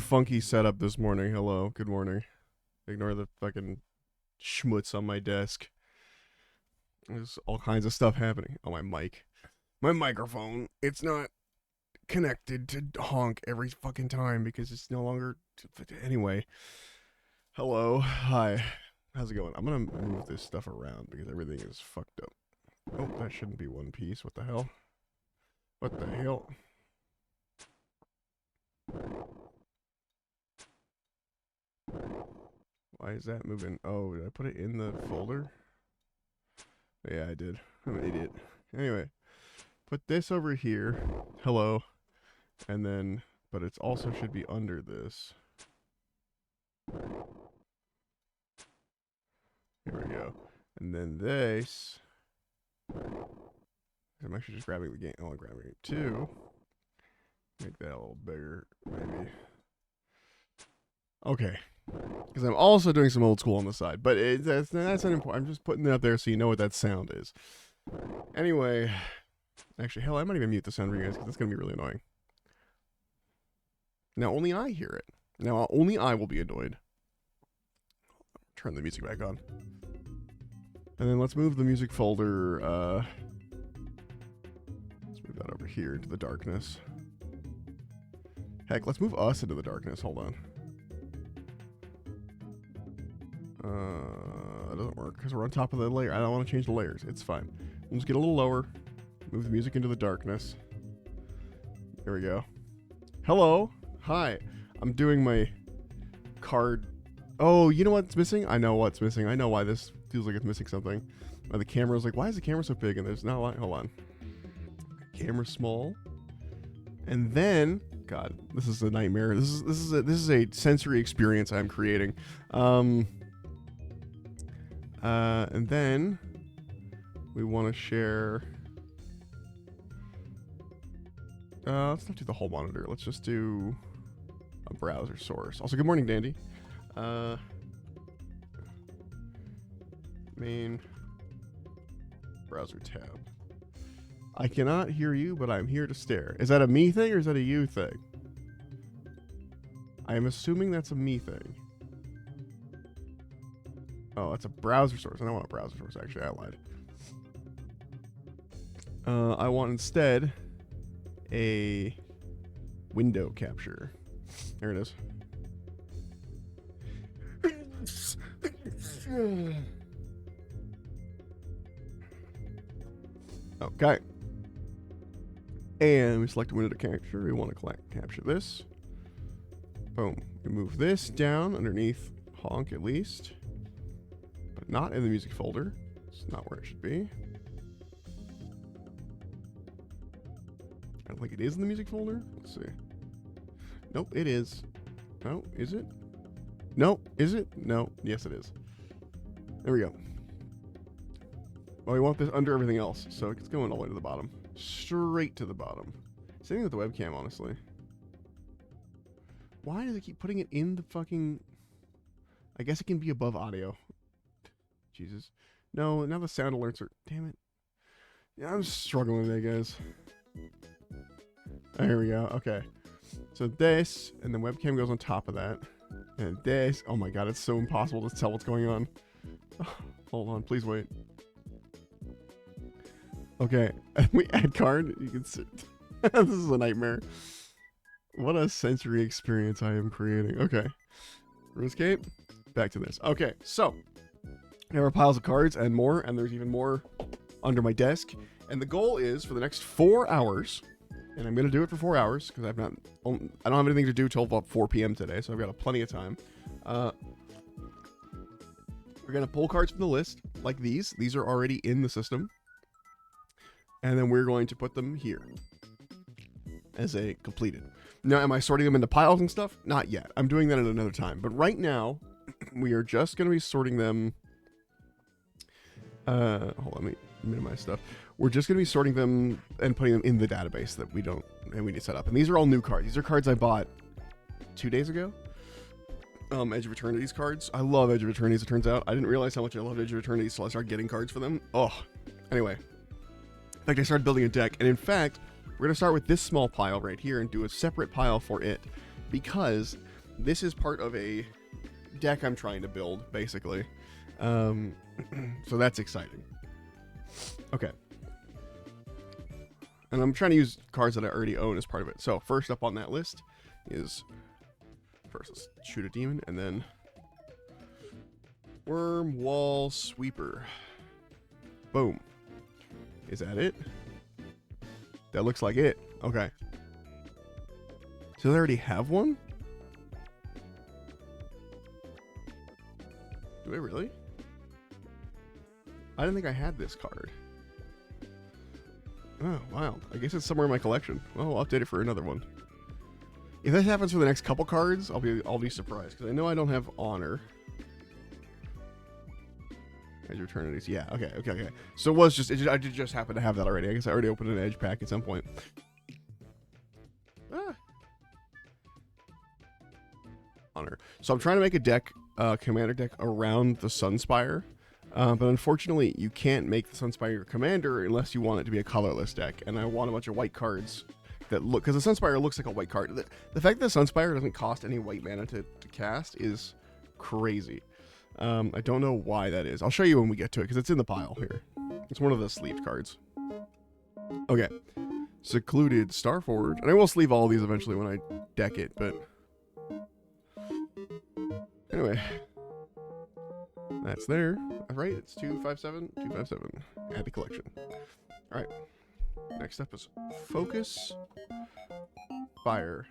Funky setup this morning. Hello, good morning. Ignore the fucking schmutz on my desk. There's all kinds of stuff happening. Oh, my microphone. It's not connected to honk every fucking time because it's no longer. Anyway, hello, hi. How's it going? I'm gonna move this stuff around because everything is fucked up. Oh, that shouldn't be one piece. What the hell? What the hell? Why is that moving? Oh, did I put it in the folder? Yeah, I did. I'm an idiot. Anyway, put this over here. Hello. And then, but it also should be under this. Here we go. And then this. I'm actually just grabbing the game. Oh, I'm grabbing it too. Make that a little bigger, maybe. Okay. Because I'm also doing some old school on the side. But that's not important. I'm just putting it up there so you know what that sound is. Anyway. Actually, hell, I might even mute the sound for you guys because that's going to be really annoying. Now, only I hear it. Now, only I will be annoyed. Turn the music back on. And then let's move the music folder. Let's move that over here into the darkness. Heck, let's move us into the darkness. Hold on. That doesn't work because we're on top of the layer. I don't want to change the layers. It's fine. Let's get a little lower. Move the music into the darkness. There we go. Hello. Hi. I'm doing my card. Oh, you know what's missing? I know what's missing. I know why this feels like it's missing something. The camera's like, why is the camera so big? And there's not a lot. Hold on. Camera's small. And then, God, this is a nightmare. This is a sensory experience I'm creating. And then we want to share. Let's not do the whole monitor. Let's just do a browser source. Also, good morning, Dandy. Main browser tab. I cannot hear you, but I'm here to stare. Is that a me thing or is that a you thing? I am assuming that's a me thing. Oh, that's a browser source. I don't want a browser source, actually. I lied. I want instead a window capture. There it is. Okay. And we select a window to capture. We want to capture this. Boom. We move this down underneath honk at least. But not in the music folder. It's not where it should be. I don't think it is in the music folder. Let's see. Nope, it is. No, is it? No, is it? No. Yes, it is. There we go. Well, we want this under everything else, so it's going all the way to the bottom. Straight to the bottom. Same thing with the webcam, honestly. Why does it keep putting it in the fucking... I guess it can be above audio. Jesus. No, now the sound alerts are... Damn it. Yeah, I'm struggling with that, guys. Oh, here we go. Okay. So this, and then webcam goes on top of that. And this. Oh my god, it's so impossible to tell what's going on. Oh, hold on, please wait. Okay, we add card. You can see. This is a nightmare. What a sensory experience I am creating. Okay. RuneScape. Back to this. Okay, so there are piles of cards and more, and there's even more under my desk. And the goal is for the next 4 hours, and I'm going to do it for 4 hours because I don't have anything to do till about 4 p.m. today, so I've got plenty of time. We're going to pull cards from the list like these. These are already in the system. And then we're going to put them here as a completed. Now, am I sorting them into piles and stuff? Not yet. I'm doing that at another time. But right now, we are just going to be sorting them. Hold on, let me minimize stuff. We're just going to be sorting them and putting them in the database that we need to set up. And these are all new cards. These are cards I bought 2 days ago. Edge of Eternity's cards. I love Edge of Eternity's, it turns out. I didn't realize how much I loved Edge of Eternity's until I started getting cards for them. Oh, anyway. In fact, I started building a deck, and in fact, we're going to start with this small pile right here and do a separate pile for it, because this is part of a deck I'm trying to build, basically. So that's exciting. Okay. And I'm trying to use cards that I already own as part of it. So first up on that list is, first let's shoot a demon, and then Worm Wall Sweeper. Boom. Is that it? That looks like it. Okay. So they already have one? Do they really? I didn't think I had this card. Oh, wow. I guess it's somewhere in my collection. Well, I'll update it for another one. If this happens for the next couple cards, I'll be surprised, because I know I don't have Honor. Edge Eternities. Yeah, okay. So it was just, I did just happen to have that already. I guess I already opened an Edge pack at some point. Honor. So I'm trying to make a deck, commander deck around the Sunspire. But unfortunately, you can't make the Sunspire your commander unless you want it to be a colorless deck. And I want a bunch of white cards that look, because the Sunspire looks like a white card. The fact that the Sunspire doesn't cost any white mana to cast is crazy. I don't know why that is. I'll show you when we get to it, because it's in the pile here. It's one of the sleeved cards. Okay. Secluded Starforge. And I will sleeve all of these eventually when I deck it, but... Anyway. That's there. Right? It's 257? 257. Add to collection. Alright. Next up is Focus Fire.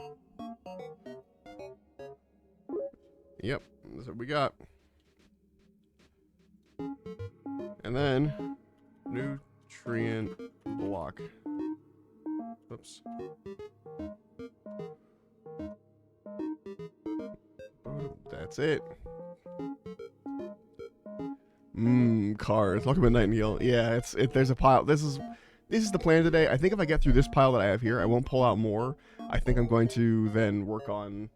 Yep. That's what we got. And then Nutrient Block. Oops. That's it. Cards. Welcome to Nightingale. Yeah, there's a pile. This is the plan today. I think if I get through this pile that I have here, I won't pull out more. I think I'm going to then work on.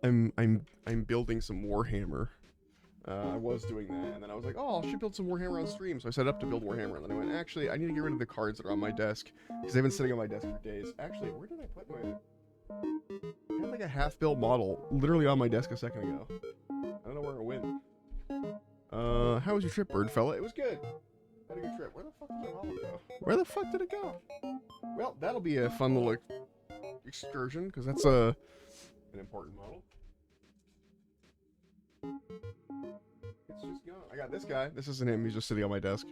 I'm building some Warhammer. I was doing that, and then I was like, oh, I should build some Warhammer on stream. So I set up to build Warhammer, and then I went, actually, I need to get rid of the cards that are on my desk, because they've been sitting on my desk for days. Actually, where did I put my... I had like a half-built model literally on my desk a second ago. I don't know where it went. How was your trip, bird fella? It was good. Had a good trip. Where the fuck did my model go? Where the fuck did it go? Well, that'll be a fun little excursion, because that's an important model. It's just gone. I got this guy. This isn't him. He's just sitting on my desk.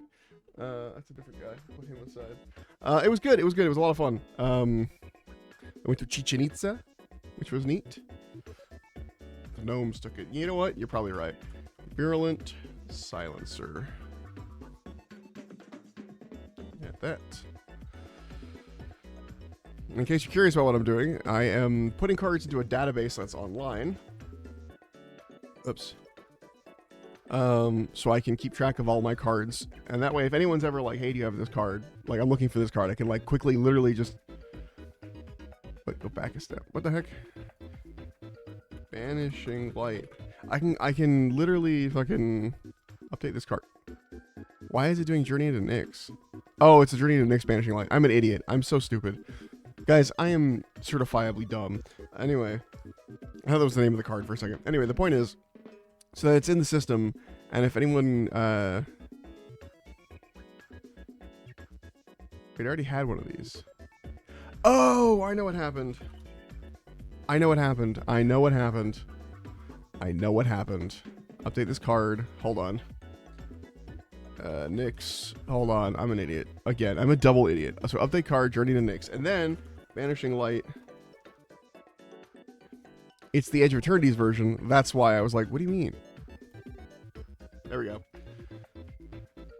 That's a different guy. Put him aside. It was good. It was good. It was a lot of fun. I went to Chichen Itza, which was neat. The gnomes took it. You know what? You're probably right. Virulent Silencer. Get that. In case you're curious about what I'm doing, I am putting cards into a database that's online. Oops. So I can keep track of all my cards, and that way, if anyone's ever like, "Hey, do you have this card?" Like, I'm looking for this card, I can like quickly, literally just. Wait, go back a step. What the heck? Banishing Light. I can literally fucking update this card. Why is it doing Journey into Nyx? Oh, it's a Journey into Nyx Banishing Light. I'm an idiot. I'm so stupid. Guys, I am certifiably dumb. Anyway, I thought that was the name of the card for a second. Anyway, the point is, so it's in the system, and if anyone, wait, I already had one of these. Oh, I know what happened. I know what happened. Update this card. Hold on. Nyx. Hold on. I'm an idiot. Again, I'm a double idiot. So update card, Journey to Nyx. And then, Banishing Light. It's the Edge of Eternities version. That's why I was like, what do you mean? There we go.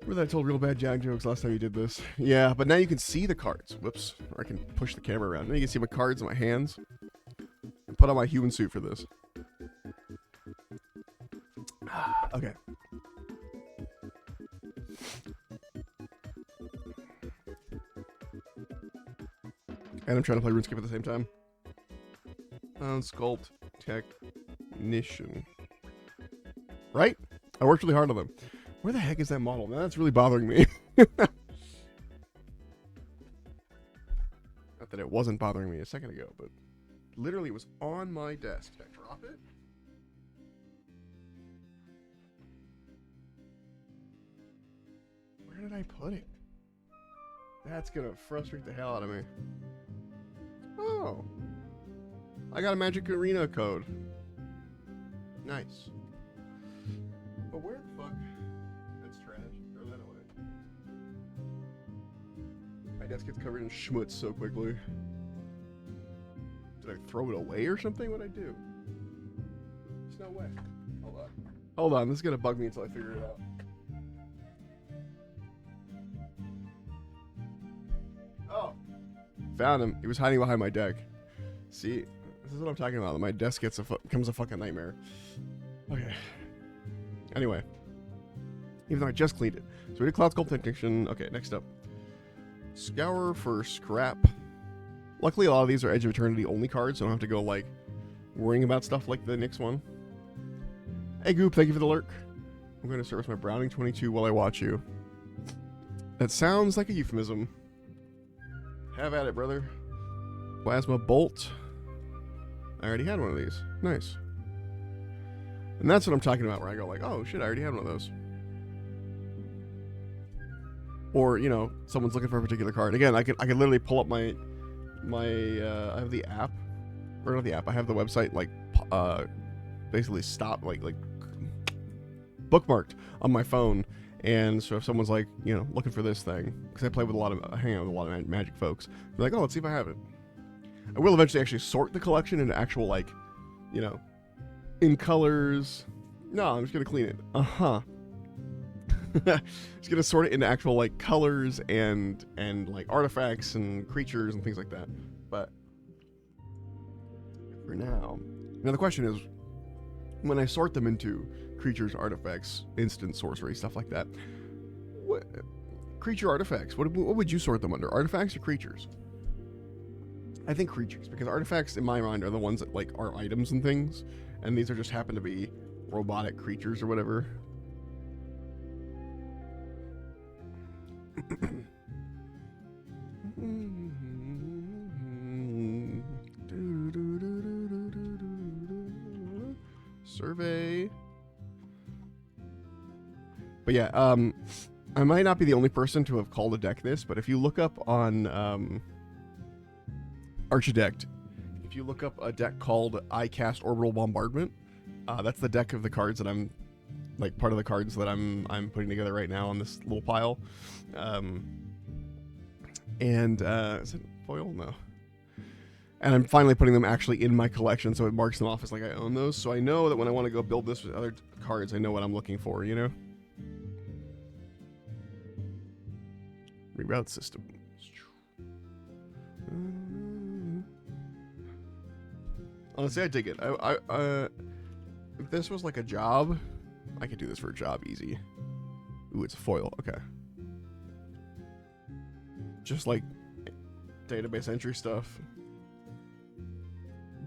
Remember that I told real bad Jag jokes last time you did this? Yeah, but now you can see the cards. Whoops. Or I can push the camera around. Now you can see my cards in my hands. And put on my human suit for this. Okay. And I'm trying to play RuneScape at the same time. Sculpt Technician. Right? I worked really hard on them. Where the heck is that model? Now that's really bothering me. Not that it wasn't bothering me a second ago, but literally was on my desk. Did I drop it? Where did I put it? That's gonna frustrate the hell out of me. Oh. I got a Magic Arena code. Nice. But where the fuck? That's trash. Throw that away. My desk gets covered in schmutz so quickly. Did I throw it away or something? What'd I do? There's no way. Hold on. Hold on, this is gonna bug me until I figure it out. Oh. Found him. He was hiding behind my deck. See? This is what I'm talking about. My desk becomes a fucking nightmare. Okay. Anyway. Even though I just cleaned it. So we did Cloud Sculptation. Okay, next up. Scour for scrap. Luckily, a lot of these are Edge of Eternity only cards, so I don't have to go, like, worrying about stuff like the next one. Hey, Goop, thank you for the lurk. I'm going to service my Browning 22 while I watch you. That sounds like a euphemism. Have at it, brother. Plasma Bolt. I already had one of these. Nice. And that's what I'm talking about, where I go like, oh shit, I already had one of those. Or, you know, someone's looking for a particular card. Again, I could literally pull up my I have the app, or not the app, I have the website, like, basically bookmarked on my phone. And so if someone's like, you know, looking for this thing, because I hang out with a lot of Magic folks, they're like, oh, let's see if I have it. I will eventually actually sort the collection into actual, like, you know, in colors. No, I'm just gonna clean it. Just gonna sort it into actual, like, colors and like artifacts and creatures and things like that. But for now the question is, when I sort them into creatures, artifacts, instant sorcery, stuff like that, what creature artifacts? What would you sort them under? Artifacts or creatures? I think creatures, because artifacts in my mind are the ones that, like, are items and things, and these are just happen to be robotic creatures or whatever. Survey. But yeah, I might not be the only person to have called a deck this, but if you look up on Archidect, if you look up a deck called I Cast Orbital Bombardment, that's the deck of the cards that I'm, like, part of the cards that I'm putting together right now on this little pile. Is it foil? No. And I'm finally putting them actually in my collection, so it marks them off as like I own those. So I know that when I want to go build this with other cards, I know what I'm looking for, you know? Reroute system. Honestly, I dig it. If this was like a job, I could do this for a job easy. Ooh, it's foil. Okay. Just like database entry stuff.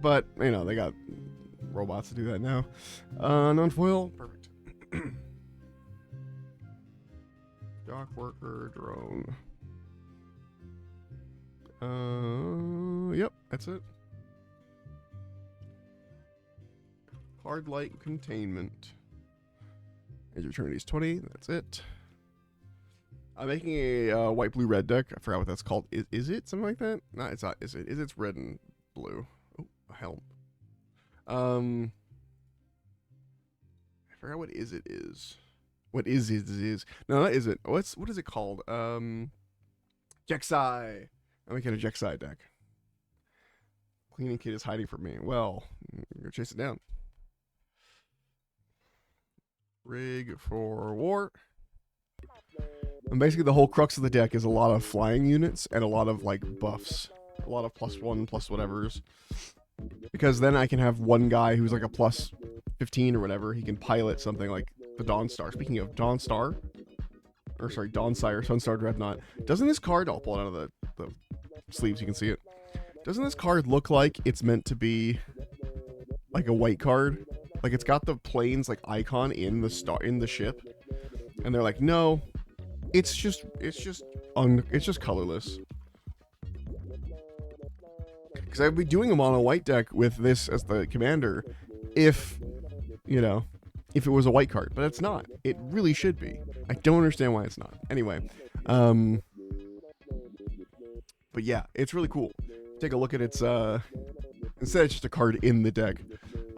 But, you know, they got robots to do that now. Non-foil. Perfect. Dock worker, drone. Yep, that's it. Hard light containment. Edge of Eternity is 20. That's it. I'm making a white, blue, red deck. I forgot what that's called. Is it something like that? No, it's not. Is it? It's red and blue. Oh, a helm. I forgot what is it is. What is. No, that isn't. What is it called? Jexai. I'm making a Jexai deck. Cleaning kit is hiding from me. Well, go chase it down. Rig for war. And basically the whole crux of the deck is a lot of flying units and a lot of, like, buffs. A lot of +1, plus whatevers. Because then I can have one guy who's like a +15 or whatever. He can pilot something like the Dawnstar. Speaking of Dawnstar, or sorry, Dawnsire, Sunstar Dreadnought. Doesn't this card, I'll pull it out of the sleeves, you can see it. Doesn't this card look like it's meant to be like a white card? Like, it's got the planes, like, icon in the ship. And they're like, no, it's just colorless. because I'd be doing them on a white deck with this as the commander, if if it was a white card, but it's not. It really should be. I don't understand why it's not. Anyway, but yeah, it's really cool. Take a look at its instead it's just a card in the deck.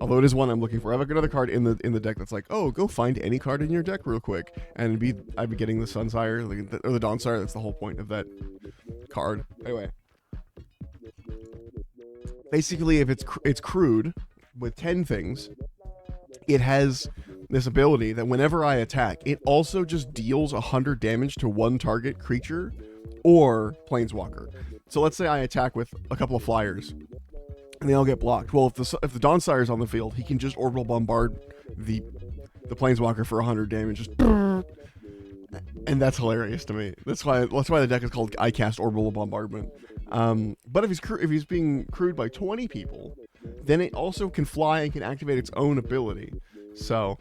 Although it is one I'm looking for. I have another card in the deck that's like, oh, go find any card in your deck real quick, and I'd be getting the Sunsire or the Dawnsire. That's the whole point of that card. Anyway, basically, if it's crude with 10 things, it has this ability that whenever I attack, it also just deals 100 damage to one target creature or planeswalker. So let's say I attack with a couple of flyers, and they all get blocked. Well, if the Dawnsire is on the field, he can just orbital bombard the planeswalker for 100 damage, just, and that's hilarious to me. That's why the deck is called I Cast Orbital Bombardment. But if he's being crewed by 20 people, then it also can fly and can activate its own ability. So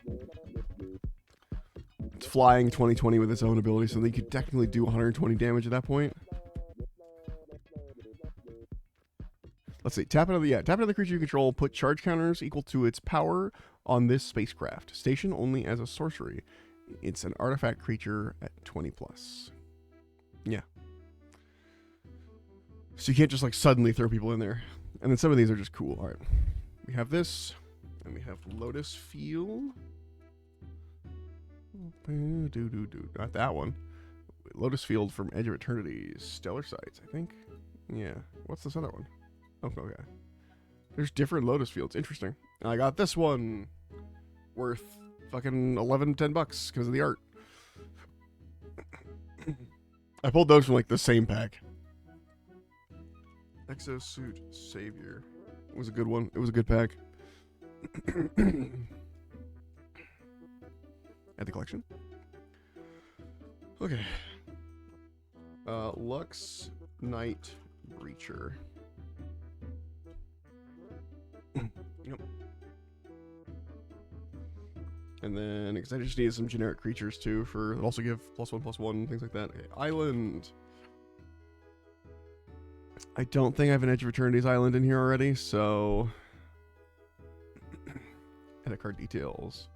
it's flying 20/20 with its own ability, so they could technically do 120 damage at that point. Let's see. Tap another creature you control. Put charge counters equal to its power on this spacecraft. Station only as a sorcery. It's an artifact creature at 20+. Yeah. So you can't just like suddenly throw people in there. And then some of these are just cool. All right. We have this, and we have Lotus Field. Not that one. Lotus Field from Edge of Eternity. Stellar Sights, I think. Yeah. What's this other one? Oh, okay. There's different Lotus Fields. Interesting. And I got this one worth fucking $10 because of the art. I pulled those from like the same pack. Exosuit Savior. It was a good one. It was a good pack. At the collection. Okay. Lux Knight Breacher. Yep. And then, because I just needed some generic creatures too, for also give +1/+1, things like that. Okay, Island. I don't think I have an Edge of Eternity's Island in here already, so edit card details.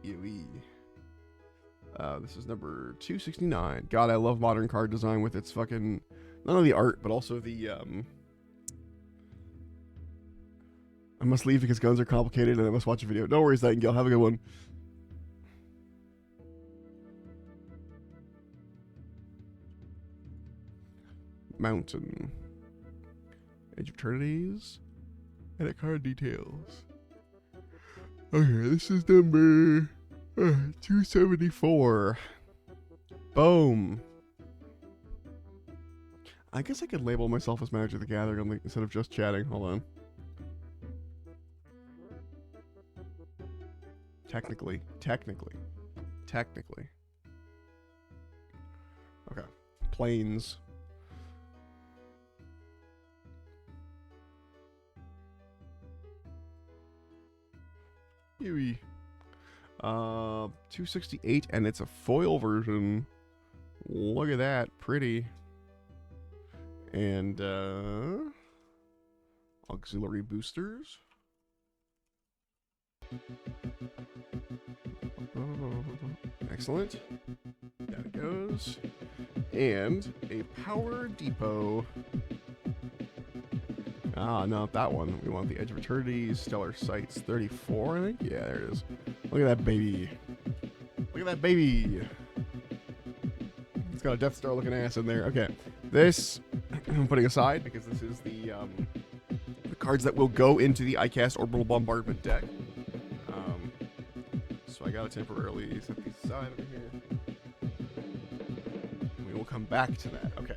EOE. This is number 269. God, I love modern card design with its fucking, not only the art, but also the, I must leave because guns are complicated and I must watch a video. No worries, Nightingale. Have a good one. Mountain. Edge of Eternities. Edit card details. Okay, this is number 274. Boom. I guess I could label myself as Magic the Gathering instead of just chatting. Hold on. Technically. Okay. Planes. Yui. 268, and it's a foil version. Look at that. Pretty. And, auxiliary boosters. Excellent. There it goes. And a power depot. Ah, not that one. We want the Edge of Eternity, Stellar Sights 34, I think. Yeah, there it is. Look at that baby. Look at that baby. It's got a Death Star looking ass in there. Okay. This I'm putting aside because this is the cards that will go into the ICAST Orbital Bombardment deck. So I gotta temporarily set these aside over here. We will come back to that. Okay.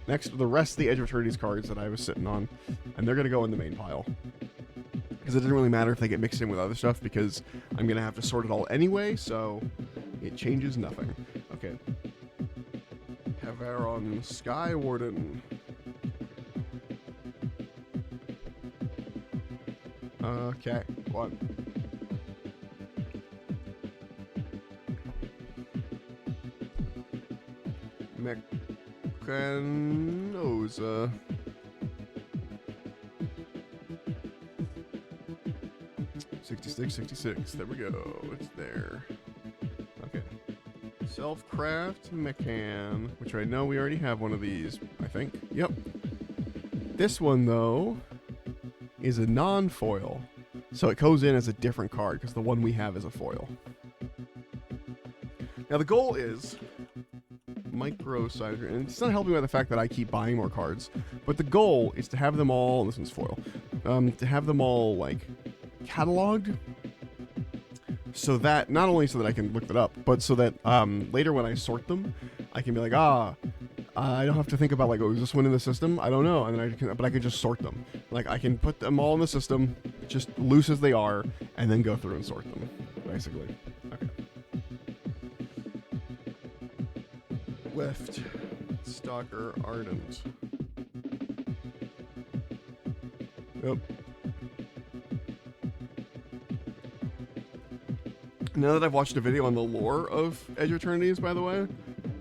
Next, the rest of the Edge of Eternity's cards that I was sitting on, and they're gonna go in the main pile. Because it doesn't really matter if they get mixed in with other stuff, because I'm gonna have to sort it all anyway, so it changes nothing. Okay. Havaron Sky Warden. Okay, one. Mechanosa. 66, 66. There we go. It's there. Okay. Self-craft Mechan, which I know we already have one of these, I think. Yep. This one, though, is a non-foil. So it goes in as a different card, because the one we have is a foil. Now, the goal is micro size, and it's not helping by the fact that I keep buying more cards, but the goal is to have them all, this one's foil, to have them all, like, cataloged, so that, not only so that I can look it up, but so that later when I sort them, I can be like, I don't have to think about, like, oh, is this one in the system? I don't know, and then but I can just sort them. Like, I can put them all in the system, just loose as they are, and then go through and sort them, basically. Okay. Left. Stalker Ardent. Yep. Now that I've watched a video on the lore of Edge of Eternities, by the way,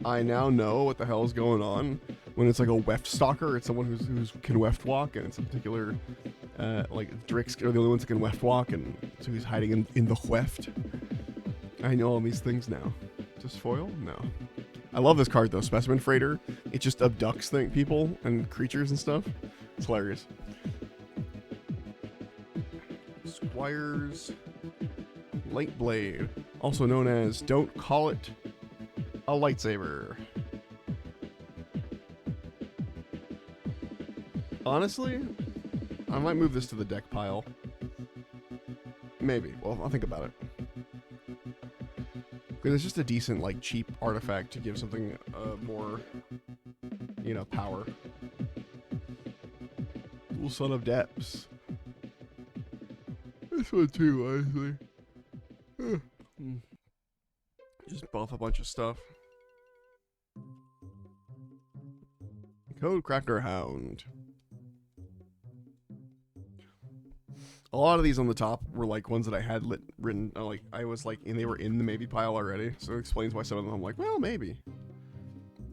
I now know what the hell is going on. When it's like a weft stalker, it's someone who's can weft walk, and it's a particular, like, Drix are the only ones that can weft walk, and so he's hiding in the weft. I know all these things now. Just foil? No. I love this card, though. Specimen Freighter. It just abducts people and creatures and stuff. It's hilarious. Squire's Light Blade, also known as Don't Call It a Lightsaber. Honestly, I might move this to the deck pile. Maybe. Well, I'll think about it. Because it's just a decent, like, cheap artifact to give something more, you know, power. Dual Son of Depths. This one too, honestly. Just buff a bunch of stuff. Code Cracker Hound. A lot of these on the top were like ones that I had written, like I was like, and they were in the maybe pile already. So it explains why some of them I'm like, well, maybe.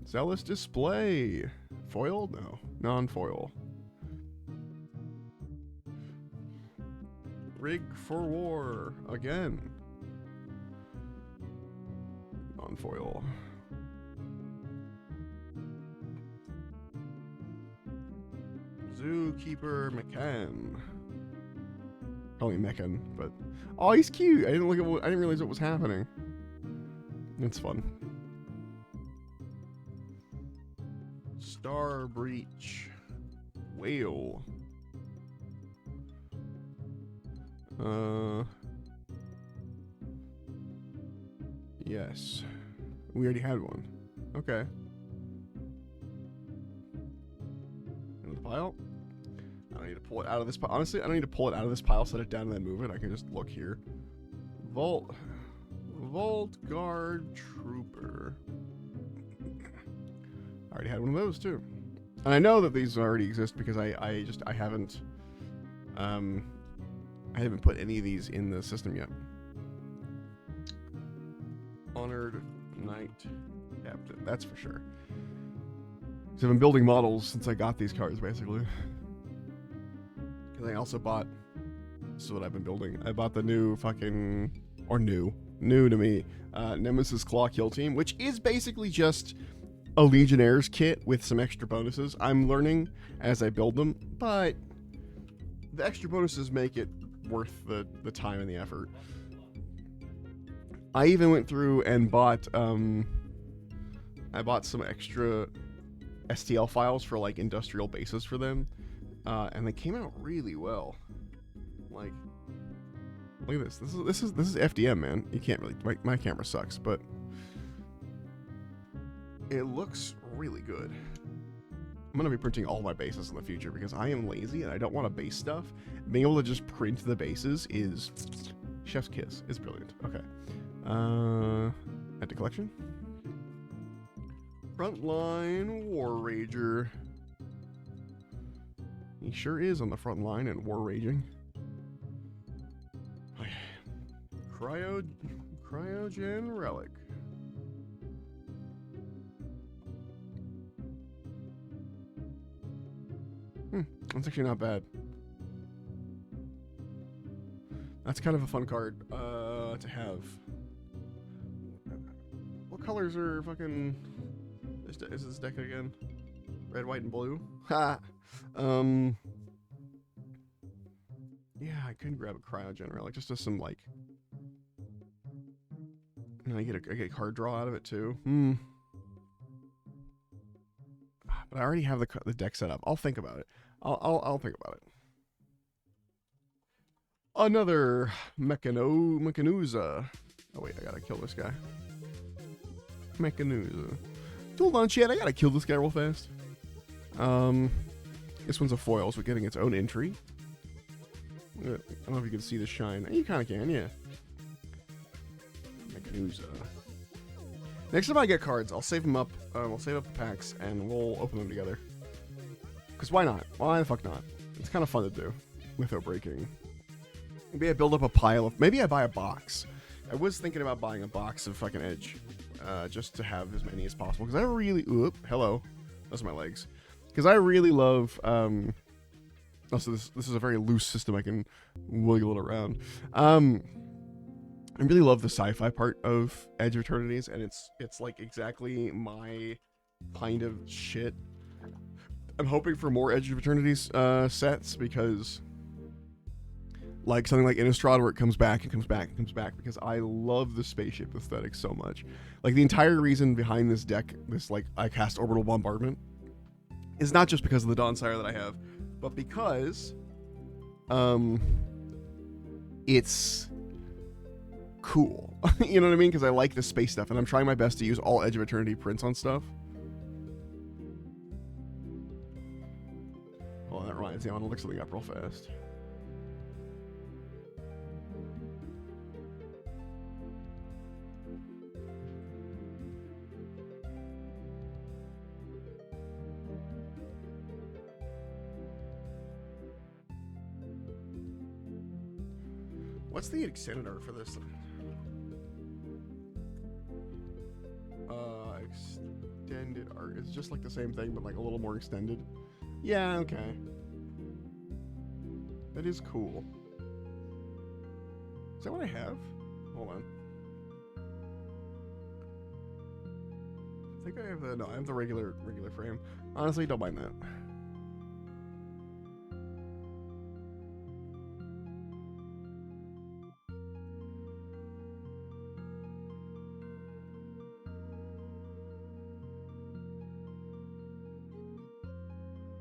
Zealous Display. Foil? No. Non-foil. Rig for War. Again. Non-foil. Zookeeper McCann. Probably Mechan, but oh, he's cute. I didn't I didn't realize what was happening. It's fun. Star Breach. Whale. Yes. We already had one. Okay. In the pile? I don't need to pull it out of this pile. Honestly, I don't need to pull it out of this pile, set it down, and then move it. I can just look here. Vault Guard Trooper. I already had one of those too. And I know that these already exist because I haven't put any of these in the system yet. Honored Knight Captain, that's for sure. So I've been building models since I got these cards, basically. Because I also bought, this is what I've been building. I bought the new fucking, or new to me, Nemesis Claw Kill Team, which is basically just a Legionnaires kit with some extra bonuses. I'm learning as I build them, but the extra bonuses make it worth the time and the effort. I even went through and bought I bought some extra STL files for like industrial bases for them, and they came out really well. Like, look at this. This is FDM, man. You can't really. My camera sucks, but it looks really good. I'm gonna be printing all my bases in the future because I am lazy and I don't want to base stuff. Being able to just print the bases is chef's kiss. It's brilliant. Okay. Add to collection. Frontline War Rager. He sure is on the front line and war raging. Okay. Cryogen Relic. That's actually not bad. That's kind of a fun card to have. What colors are fucking... Is this deck again? Red, white, and blue? Ha! Yeah, I couldn't grab a Cryogen, like, just some, like... And I get a card draw out of it, too. But I already have the deck set up. I'll think about it. I'll think about it. Another Mechanuza. Oh, wait, I gotta kill this guy. Mechanuza. Hold on, chat. I gotta kill this guy real fast. This one's a foil, so getting its own entry. I don't know if you can see the shine. You kind of can, yeah. Mechanuza. Next time I get cards, I'll save them up. We'll save up the packs, and we'll open them together. Because why not? Why the fuck not? It's kind of fun to do without breaking. Maybe I build up a pile of... Maybe I buy a box. I was thinking about buying a box of fucking Edge. Just to have as many as possible. Because I really... Oop, hello. Those are my legs. Because I really love... Also, this is a very loose system. I can wiggle it around. I really love the sci-fi part of Edge of Eternities, and it's like exactly my kind of shit. I'm hoping for more Edge of Eternities sets, because like something like Innistrad, where it comes back and comes back and comes back, because I love the spaceship aesthetic so much. Like, the entire reason behind this deck, like I cast Orbital Bombardment, is not just because of the Dawn-Sire that I have, but because it's cool. You know what I mean? Because I like the space stuff, and I'm trying my best to use all Edge of Eternity prints on stuff. Oh, that reminds me. I want to look something up real fast. What's the extended art for this? Extended art. It's just like the same thing, but like a little more extended. Yeah, okay. That is cool. Is that what I have? Hold on. I think I have the... No, I have the regular frame. Honestly, don't mind that.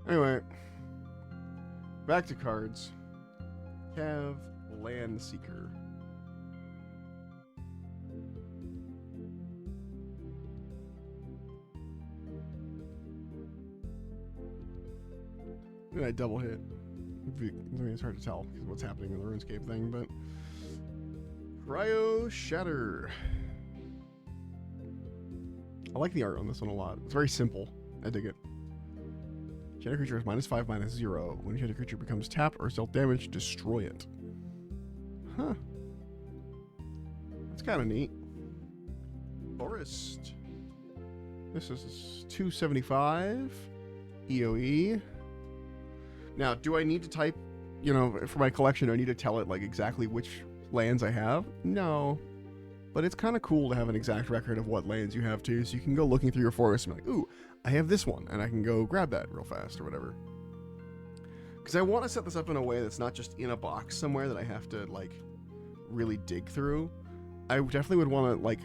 Anyway, back to cards. Cav Land Seeker. Did I double hit? I mean, it's hard to tell because of what's happening in the RuneScape thing, but Cryo Shatter. I like the art on this one a lot. It's very simple. I dig it. Shadow creature is -5/-0. When a shadow creature becomes tapped or self damage, destroy it. Huh. That's kind of neat. Forest. This is 275 EOE. Now, do I need to type, you know, for my collection, do I need to tell it like exactly which lands I have? No. But it's kind of cool to have an exact record of what lands you have too, so you can go looking through your forest and be like, ooh, I have this one, and I can go grab that real fast or whatever. Because I want to set this up in a way that's not just in a box somewhere that I have to, like, really dig through. I definitely would want to, like,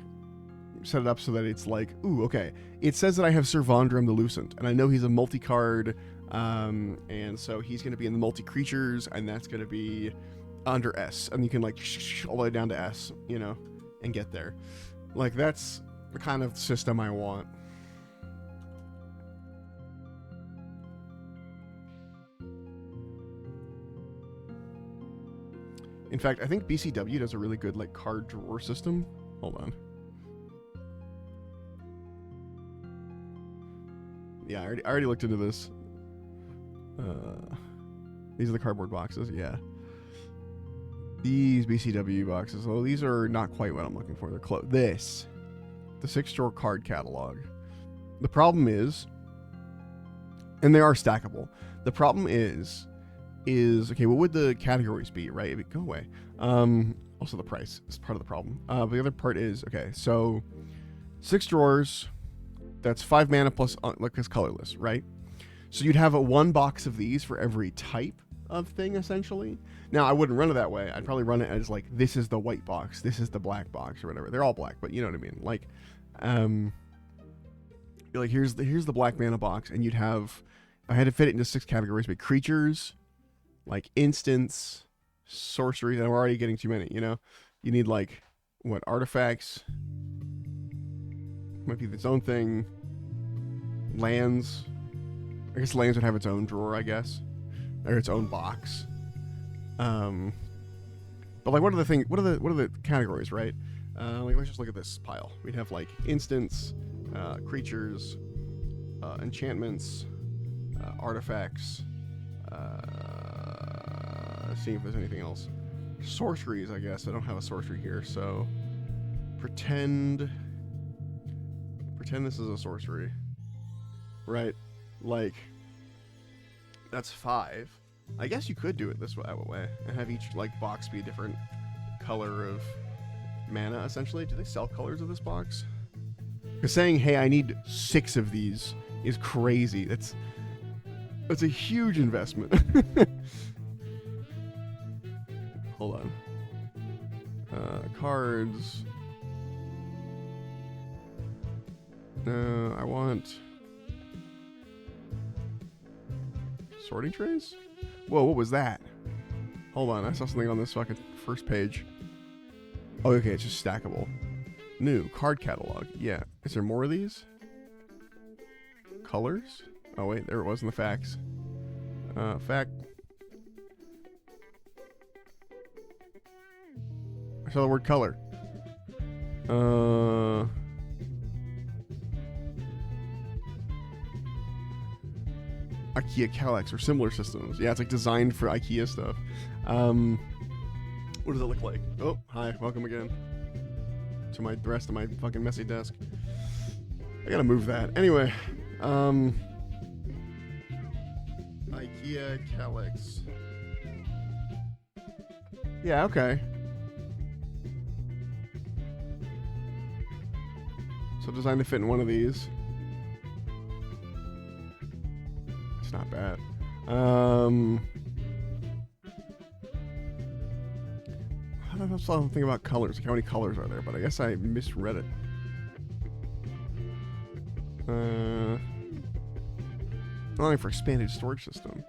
set it up so that it's like, ooh, okay, it says that I have Servandrum the Lucent, and I know he's a multi-card, and so he's going to be in the multi-creatures, and that's going to be under S, and you can, like, all the way down to S, you know, and get there. Like, that's the kind of system I want. In fact, I think BCW does a really good, like, card drawer system. Hold on. Yeah, I already looked into this. These are the cardboard boxes, yeah. These BCW boxes. Oh, these are not quite what I'm looking for. They're close. This. The 6-drawer card catalog. The problem is, and they are stackable. The problem is is, okay, what would the categories be, right? Go away. Also the price is part of the problem. But the other part is, okay, so 6 drawers, that's 5 mana plus, like, it's colorless, right? So you'd have a 1 box of these for every type of thing, essentially. Now, I wouldn't run it that way. I'd probably run it as, like, this is the white box, this is the black box, or whatever. They're all black, but you know what I mean. Like, like, here's the black mana box, and you'd have, I had to fit it into 6 categories, but creatures, like instants, sorceries, and I'm already getting too many, you know? You need, like, what, artifacts, might be its own thing, lands. I guess lands would have its own drawer, I guess, or its own box. But like, what are the categories, right? Like, let's just look at this pile. We'd have like instants, creatures, enchantments, artifacts. Let's see if there's anything else. Sorceries, I guess. I don't have a sorcery here, so pretend this is a sorcery, right? Like, that's 5. I guess you could do it this way and have each like box be a different color of mana, essentially. Do they sell colors of this box? Because saying, hey, I need 6 of these is crazy. That's a huge investment. Hold on. Cards. No, I want sorting trays? Whoa, what was that? Hold on, I saw something on this fucking first page. Oh, okay, it's just stackable. New card catalog. Yeah. Is there more of these? Colors? Oh wait, there it was in the facts. Fact. I saw the word color. IKEA Kallax or similar systems. Yeah, it's like designed for IKEA stuff. What does it look like? Oh, hi, welcome again to the rest of my fucking messy desk. I gotta move that. Anyway, IKEA Kallax. Yeah, okay. So designed to fit in one of these. It's not bad. I don't know something about colors. Like how many colors are there? But I guess I misread it. Only for expanded storage system.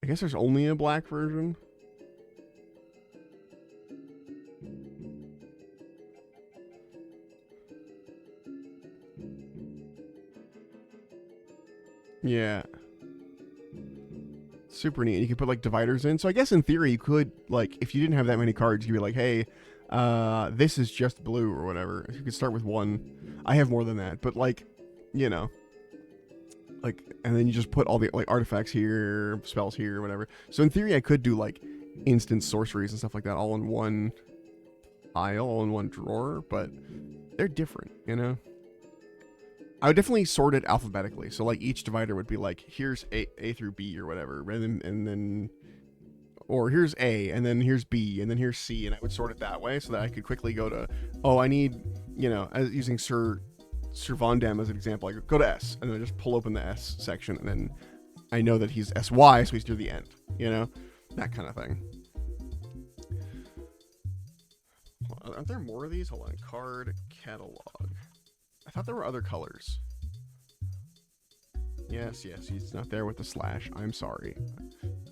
I guess there's only a black version. Yeah. Super neat. You could put like dividers in. So I guess in theory you could, like, if you didn't have that many cards, you could be like, hey, this is just blue or whatever. You could start with 1. I have more than that, but like, you know, like, and then you just put all the like artifacts here, spells here, whatever. So in theory I could do like instant sorceries and stuff like that all in one aisle, all in one drawer, but they're different, you know? I would definitely sort it alphabetically. So like each divider would be like, here's A through B or whatever, and then, or here's A, and then here's B, and then here's C, and I would sort it that way so that I could quickly go to, oh, I need, you know, using Sir Von Dam as an example, I could go to S, and then I just pull open the S section, and then I know that he's SY, so he's near the end, you know? That kind of thing. Aren't there more of these? Hold on, card catalog. I thought there were other colors. Yes, he's not there with the slash. I'm sorry.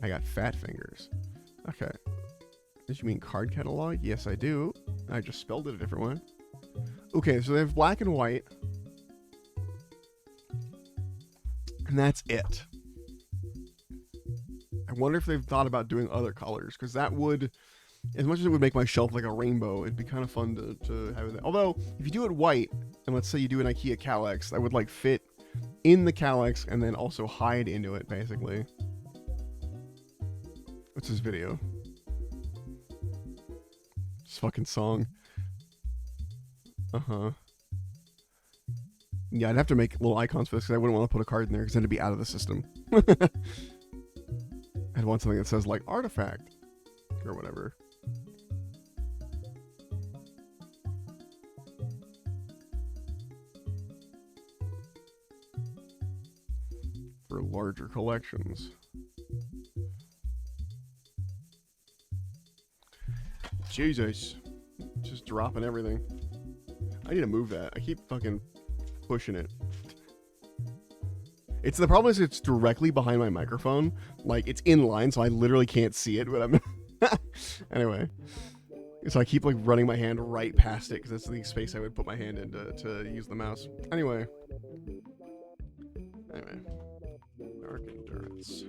I got fat fingers. Okay. Did you mean card catalog? Yes, I do. I just spelled it a different way. Okay, so they have black and white. And that's it. I wonder if they've thought about doing other colors, because that would, as much as it would make my shelf like a rainbow, it'd be kind of fun to have it. Although, if you do it white, and let's say you do an IKEA Kallax, that would like fit in the Kallax and then also hide into it, basically. What's this video? This fucking song. Uh-huh. Yeah, I'd have to make little icons for this because I wouldn't want to put a card in there because then it'd be out of the system. I'd want something that says like artifact or whatever. For larger collections. Jesus. Just dropping everything. I need to move that. I keep fucking pushing it. The problem is it's directly behind my microphone. Like, it's in line, so I literally can't see it, but I'm... Anyway. So I keep, like, running my hand right past it, because that's the space I would put my hand in to use the mouse. Anyway. Dark Endurance.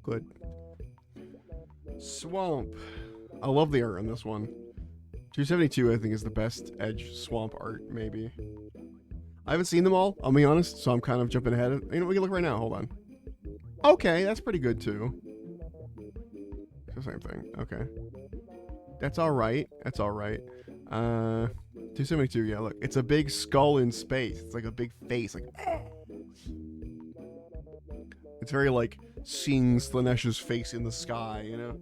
Good. Swamp. I love the art on this one. 272, I think, is the best Edge Swamp art, maybe. I haven't seen them all, I'll be honest, so I'm kind of jumping ahead. You know, we can look right now. Hold on. Okay, that's pretty good, too. It's the same thing. Okay. That's alright. That's alright. 272, yeah, look. It's a big skull in space. It's like a big face. Like, it's very, like, seeing Slaaneish's face in the sky, you know?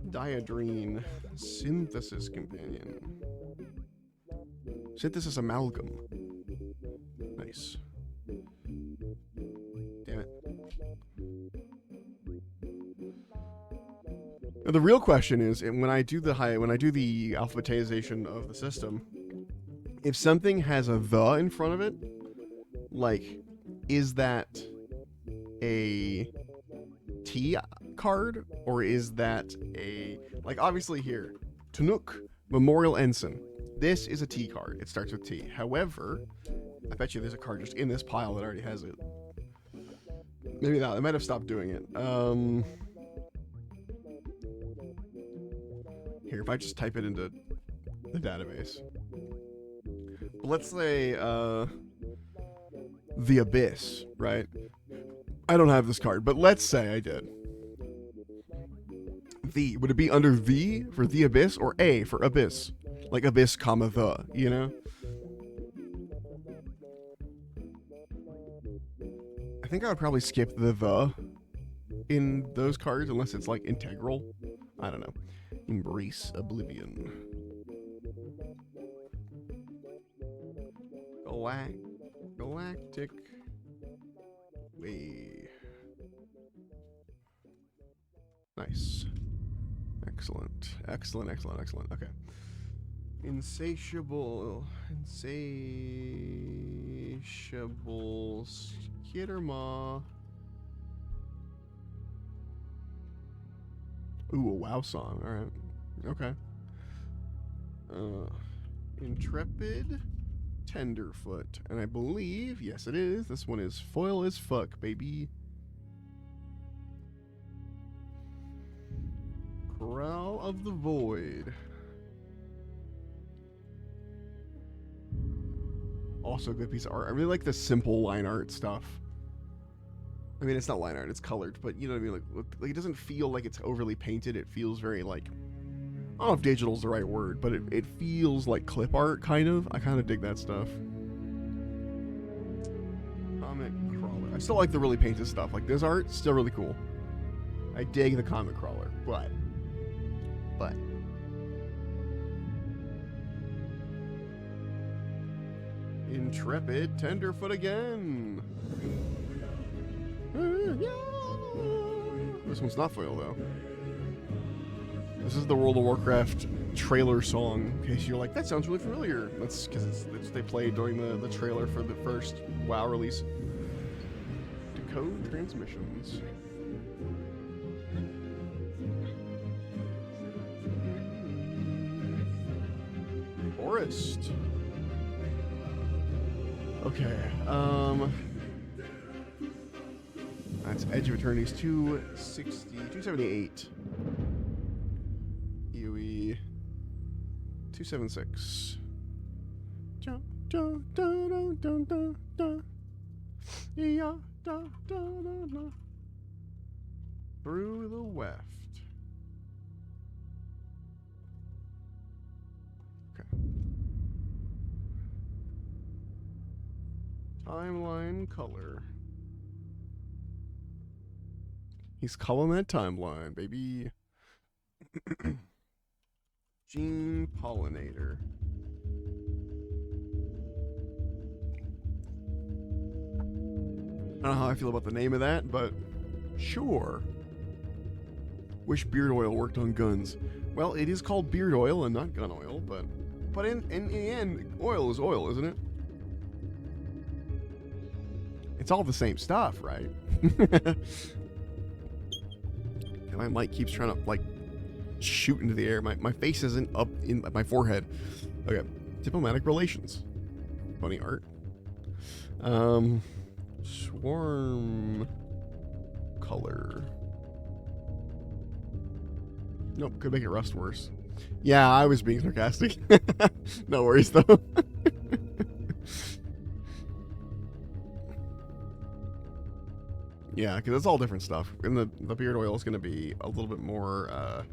Diadrene. Synthesis Companion. Synthesis Amalgam. Nice. Damn it. Now, the real question is, when I do the alphabetization of the system, if something has a "the" in front of it, like, is that a T card, or is that a, like, obviously here, Tunuk Memorial Ensign. This is a T card. It starts with T. However, I bet you there's a card just in this pile that already has it. Maybe not. I might have stopped doing it. Here, if I just type it into the database. Let's say, the Abyss, right? I don't have this card, but let's say I did. Would it be under V for the Abyss, or A for Abyss? Like Abyss, comma, the, you know? I think I would probably skip the in those cards, unless it's, like, integral. I don't know. Embrace Oblivion. Galactic Way. Nice. Excellent. Excellent, excellent, excellent. Okay. Insatiable Skittermaw. Ooh, a WoW song. Alright. Okay. Intrepid Tenderfoot. And I believe, yes it is, this one is foil as fuck, baby. Corral of the Void. Also a good piece of art. I really like the simple line art stuff. I mean, it's not line art, it's colored, but you know what I mean? Like it doesn't feel like it's overly painted. It feels very, like, I don't know if digital's the right word, but it feels like clip art, kind of. I kind of dig that stuff. Comic Crawler. I still like the really painted stuff. Like, this art, still really cool. I dig the Comic Crawler, but. Intrepid Tenderfoot again. This one's not foil, though. This is the World of Warcraft trailer song, in case you're like, that sounds really familiar. That's because they played during the trailer for the first WoW release. Decode Transmissions. Forest. Okay, that's Edge of Eternity's 278. UE 276. Through the Weft. Okay. Timeline color. He's coloring that timeline, baby. Gene Pollinator. I don't know how I feel about the name of that, but sure. Wish beard oil worked on guns. Well, it is called beard oil and not gun oil, but in the end, oil is oil, isn't it? It's all the same stuff, right? My mic keeps trying to, like, shoot into the air. My face isn't up in my forehead. Okay. Diplomatic relations. Funny art. Swarm color. Nope, could make it rust worse. Yeah, I was being sarcastic. No worries, though. Yeah, because it's all different stuff. And the beard oil is going to be a little bit more, I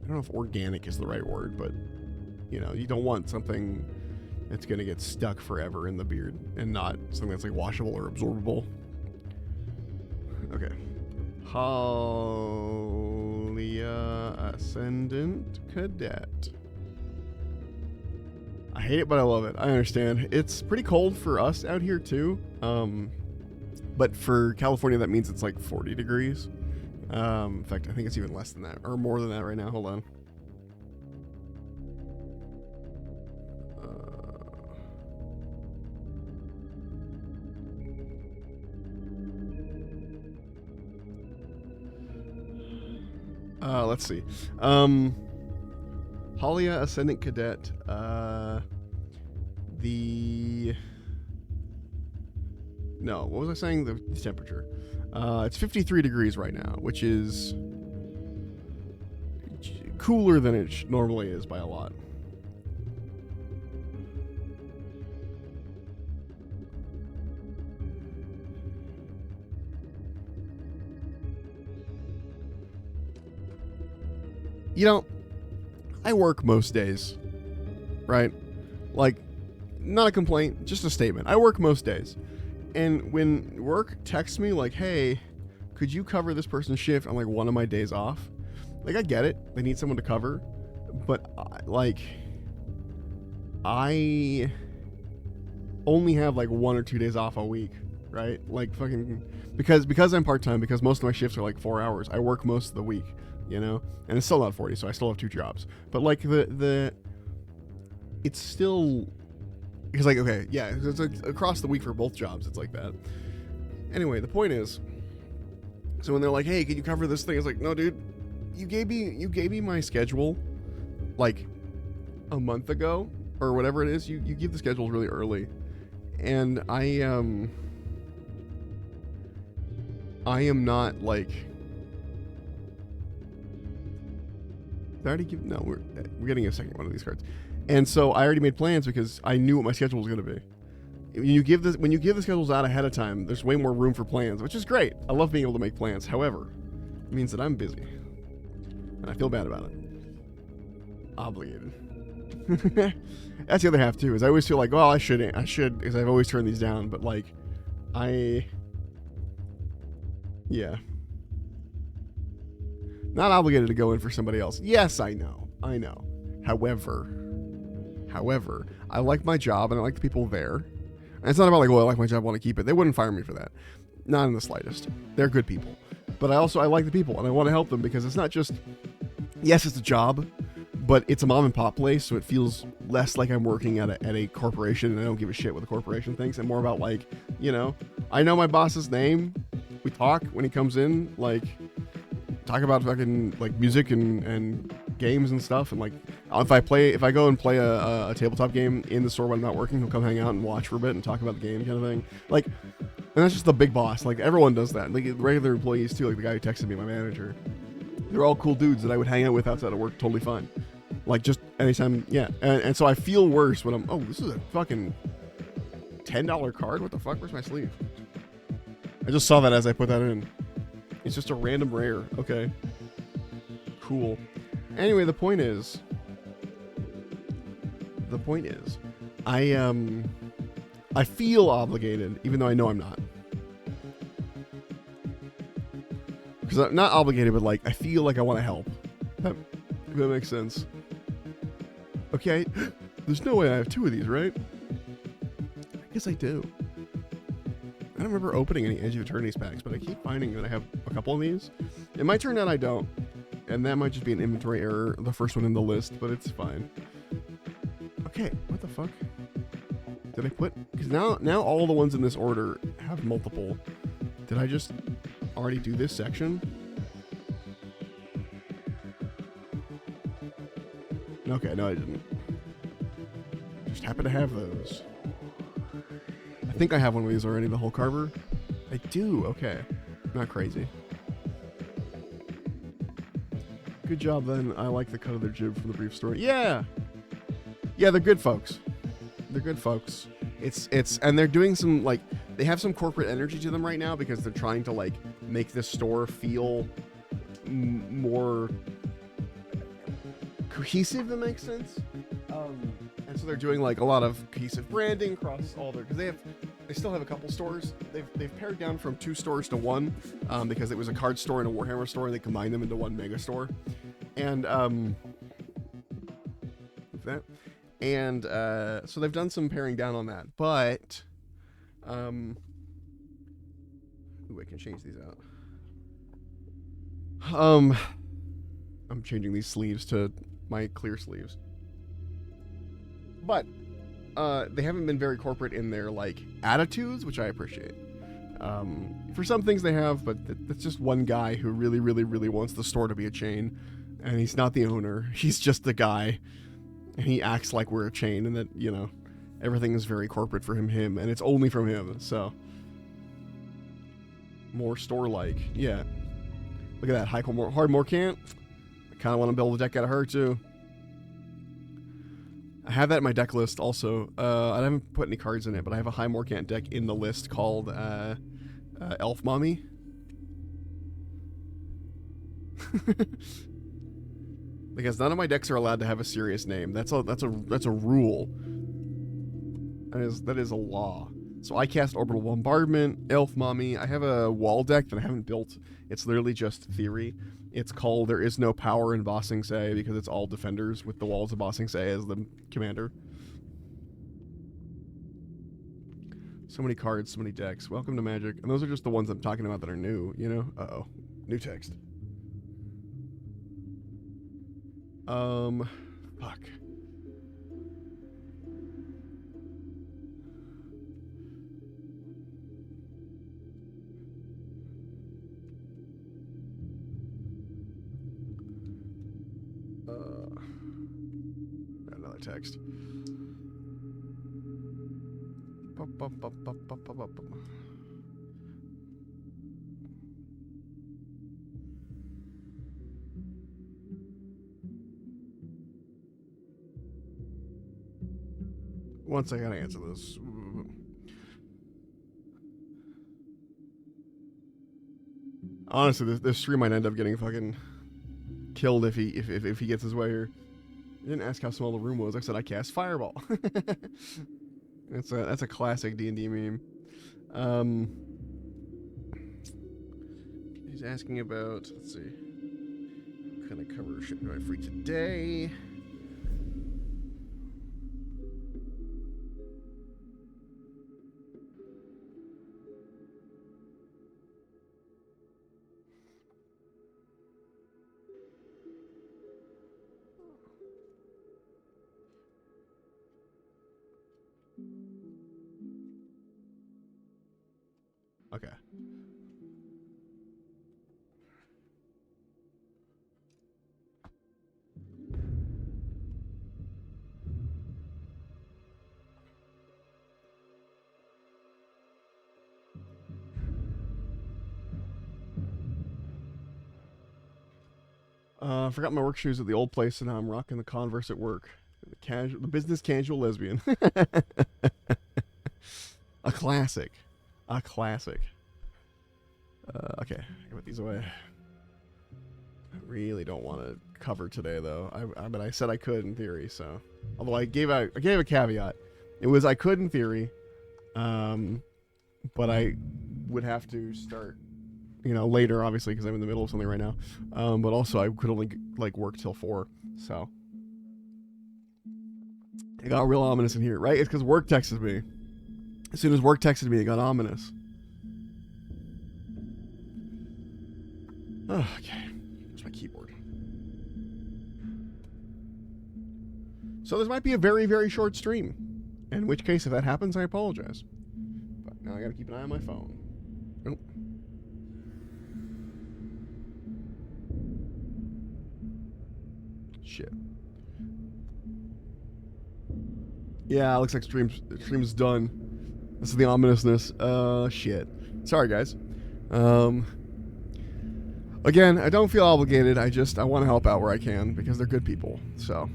don't know if organic is the right word, but, you know, you don't want something that's going to get stuck forever in the beard and not something that's, like, washable or absorbable. Okay. Halia Ascendant Cadet. I hate it, but I love it. I understand. It's pretty cold for us out here, too. But for California, that means it's like 40 degrees. In fact, I think it's even less than that, or more than that right now. Hold on. Let's see. Halia Ascendant Cadet. No, what was I saying? The temperature. It's 53 degrees right now, which is cooler than it normally is by a lot. You know, I work most days, right? Like, not a complaint, just a statement. I work most days. And when work texts me like, hey, could you cover this person's shift on like one of my days off? Like, I get it. They need someone to cover. But I only have like 1 or 2 days off a week, right? Like fucking, because I'm part-time, because most of my shifts are like 4 hours. I work most of the week, you know? And it's still not 40, so I still have 2 jobs. But like it's still, because like, okay, yeah, it's like across the week for both jobs, it's like that. Anyway, the point is, so when they're like, hey, can you cover this thing? It's like, no, dude, you gave me my schedule like a month ago or whatever it is. You give the schedules really early, and I am not like, did I already give? No, we're getting a second one of these cards. And so I already made plans because I knew what my schedule was going to be. When you give the schedules out ahead of time, there's way more room for plans, which is great. I love being able to make plans. However, it means that I'm busy, and I feel bad about it. Obligated. That's the other half too. Is I always feel like, well, I should, because I've always turned these down. But like, yeah, not obligated to go in for somebody else. Yes, I know. However, I like my job and I like the people there. And it's not about like, well, I like my job, I want to keep it. They wouldn't fire me for that. Not in the slightest. They're good people. But I like the people and I want to help them because it's not just, yes, it's a job, but it's a mom and pop place, so it feels less like I'm working at a corporation and I don't give a shit what the corporation thinks, and more about like, you know, I know my boss's name. We talk when he comes in, like, talk about fucking like music and games and stuff, and like if I go and play a tabletop game in the store when I'm not working, he'll come hang out and watch for a bit and talk about the game, kind of thing. Like, and that's just the big boss. Like, everyone does that. Like, regular employees too. Like the guy who texted me, my manager. They're all cool dudes that I would hang out with outside of work, totally fine. Like, just anytime, yeah. And so I feel worse when I'm, oh, this is a fucking $10 card. What the fuck? Where's my sleeve? I just saw that as I put that in. It's just a random rare. Okay. Cool. Anyway, the point is, I feel obligated, even though I know I'm not. Because I'm not obligated, but like I feel like I want to help. If that makes sense. Okay, there's no way I have 2 of these, right? I guess I do. I don't remember opening any Edge of Eternity's packs, but I keep finding that I have a couple of these. It might turn out I don't, and that might just be an inventory error, the first one in the list, but it's fine. Okay, what the fuck? Did I put... Because now all the ones in this order have multiple. Did I just already do this section? Okay, no I didn't. Just happen to have those. I think I have one of these already, the whole carver. I do, okay. Not crazy. Good job then. I like the cut of their jib from the brief story. Yeah! Yeah, they're good folks. They're good folks. And they're doing some, like, they have some corporate energy to them right now because they're trying to, like, make this store feel more cohesive, if that makes sense. And so they're doing like a lot of cohesive branding across all their, because they still have a couple stores. They've pared down from 2 stores to 1 because it was a card store and a Warhammer store, and they combined them into one mega store. And so they've done some paring down on that, but ooh, I can change these out. I'm changing these sleeves to my clear sleeves. But they haven't been very corporate in their like attitudes, which I appreciate. For some things they have, but that's just one guy who really, really, really wants the store to be a chain, and he's not the owner. He's just the guy, and he acts like we're a chain, and that, you know, everything is very corporate for him, and it's only from him. So more store-like, yeah. Look at that, hard Morcant. I kind of want to build a deck out of her too. I have that in my deck list also. I haven't put any cards in it, but I have a high Morcant deck in the list called Elf Mommy. Because none of my decks are allowed to have a serious name. That's a rule. That is a law. So I cast Orbital Bombardment, Elf Mommy. I have a wall deck that I haven't built. It's literally just theory. It's called There Is No Power in Ba Sing Se because it's all defenders with the walls of Ba Sing Se as the commander. So many cards, so many decks. Welcome to Magic. And those are just the ones I'm talking about that are new, you know? Uh-oh. New text. Fuck. Another text. Once I gotta answer this. Honestly, this stream might end up getting fucking killed if he gets his way here. You didn't ask how small the room was. I said I cast Fireball. That's a classic D&D meme. He's asking about, let's see, what kind of cover should I free today? Okay. I forgot my work shoes at the old place, and now I'm rocking the Converse at work. The business casual lesbian. A classic. A classic. Okay, I put these away. I really don't want to cover today, though. But I said I could in theory, so. Although I gave a caveat. It was I could in theory. But I would have to start, later, obviously, because I'm in the middle of something right now. But also, I could only work till 4. So it got real ominous in here, right? It's because work texted me. As soon as work texted me, it got ominous. Oh, okay, there's my keyboard. So this might be a very, very short stream. In which case, if that happens, I apologize. But now I gotta keep an eye on my phone. Nope. Shit. Yeah, it looks like stream's done. This is the ominousness. Shit. Sorry, guys. Again, I don't feel obligated. I want to help out where I can because they're good people. So.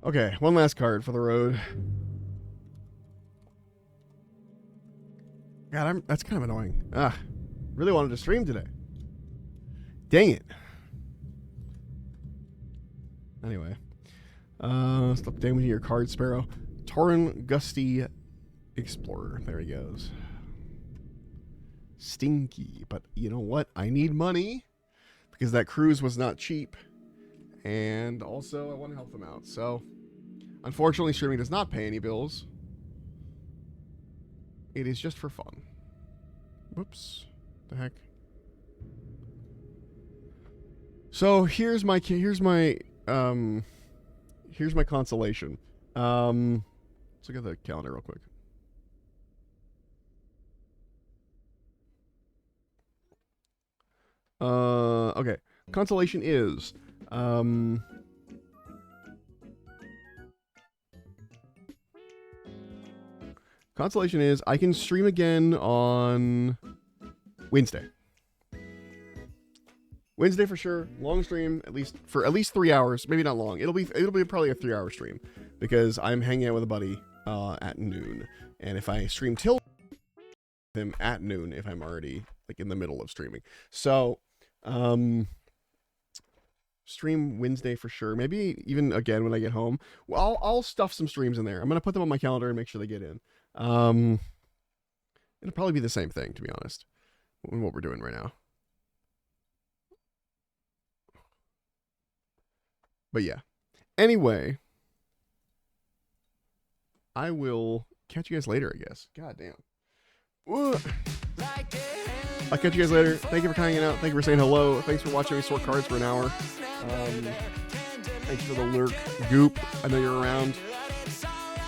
Okay, one last card for the road. God, that's kind of annoying. Really wanted to stream today. Dang it. Anyway. Stop damaging your card, Sparrow. Torrin Gusty Explorer. There he goes. Stinky. But you know what? I need money because that cruise was not cheap. And also, I want to help them out. So, unfortunately, streaming does not pay any bills. It is just for fun. Whoops. The heck. So, here's my consolation. Let's look at the calendar real quick. Okay. Consolation is... Consolation is I can stream again on Wednesday. Wednesday for sure. Long stream, at least 3 hours. Maybe not long. It'll be probably a 3-hour stream because I'm hanging out with a buddy at noon. And if I stream till him at noon, if I'm already in the middle of streaming, so stream Wednesday for sure. Maybe even again when I get home. Well, I'll stuff some streams in there. I'm gonna put them on my calendar and make sure they get in. It'll probably be the same thing, to be honest, what we're doing right now. But yeah. Anyway, I will catch you guys later, I guess. God damn. I'll catch you guys later. Thank you for hanging out. Thank you for saying hello. Thanks for watching me sort cards for an hour. Thanks for the lurk, Goop. I know you're around.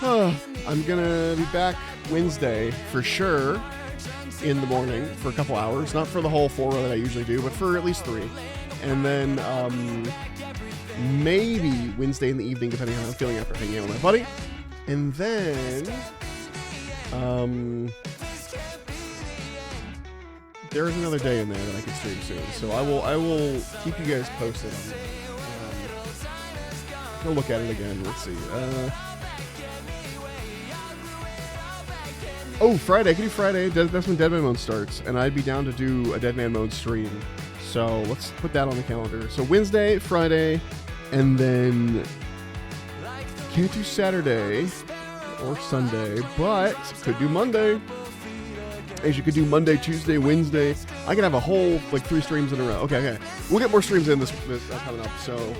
I'm gonna be back Wednesday for sure in the morning for a couple hours. Not for the whole 4 that I usually do, but for at least 3. And then maybe Wednesday in the evening, depending on how I'm feeling after hanging out with my buddy. And then there's another day in there that I can stream soon. So I will keep you guys posted on it. I'll look at it again. Let's see. Oh, Friday. I can do Friday. That's when Deadman Mode starts. And I'd be down to do a Deadman Mode stream. So let's put that on the calendar. So Wednesday, Friday, and then can't do Saturday or Sunday, but could do Monday. As you could do Monday, Tuesday, Wednesday. I can have a whole 3 streams in a row. Okay. We'll get more streams in this coming up. So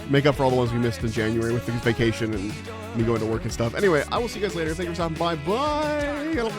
make up for all the ones we missed in January with the vacation and me going to work and stuff. Anyway, I will see you guys later. Thank you for stopping by. Bye.